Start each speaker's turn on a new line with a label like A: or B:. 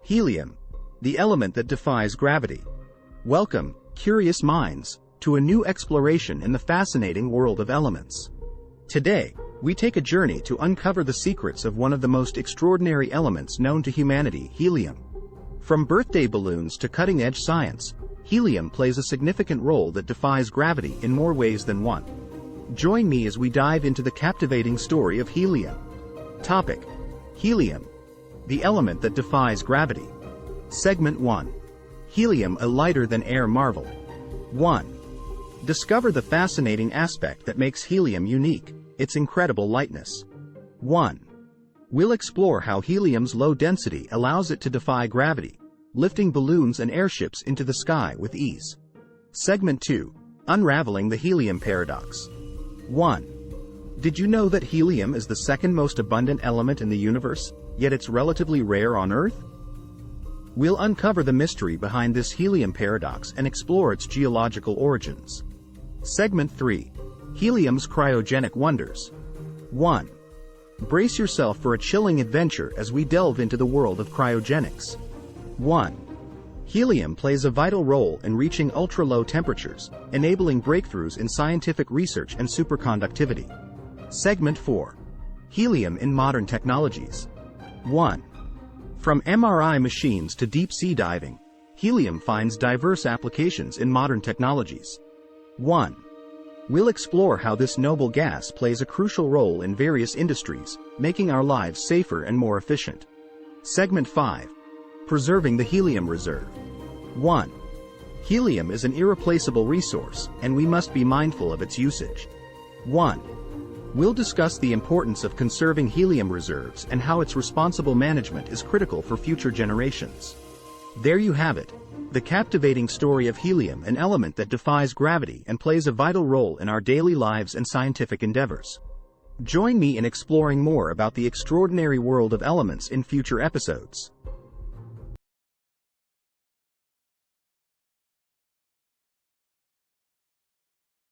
A: Helium, the element that defies gravity. Welcome, curious minds, to a new exploration in the fascinating world of elements. Today, we take a journey to uncover the secrets of one of the most extraordinary elements known to humanity, helium. From birthday balloons to cutting-edge science, helium plays a significant role that defies gravity in more ways than one. Join me as we dive into the captivating story of helium. Topic: Helium, the element that defies gravity. Segment 1. Helium, a lighter-than-air marvel. 1. Discover the fascinating aspect that makes helium unique, its incredible lightness. 1. We'll explore how helium's low density allows it to defy gravity, lifting balloons and airships into the sky with ease. Segment 2. Unraveling the helium paradox. 1. Did you know that helium is the second most abundant element in the universe, yet it's relatively rare on Earth? We'll uncover the mystery behind this helium paradox and explore its geological origins. Segment 3. Helium's cryogenic wonders. 1. Brace yourself for a chilling adventure as we delve into the world of cryogenics. 1. Helium plays a vital role in reaching ultra-low temperatures, enabling breakthroughs in scientific research and superconductivity. Segment 4. Helium in modern technologies. 1. From MRI machines to deep-sea diving, helium finds diverse applications in modern technologies. 1. We'll explore how this noble gas plays a crucial role in various industries, making our lives safer and more efficient. Segment 5. Preserving the helium reserve. 1. Helium is an irreplaceable resource, and we must be mindful of its usage. 1. We'll discuss the importance of conserving helium reserves and how its responsible management is critical for future generations. There you have it, the captivating story of helium, an element that defies gravity and plays a vital role in our daily lives and scientific endeavors. Join me in exploring more about the extraordinary world of elements in future episodes.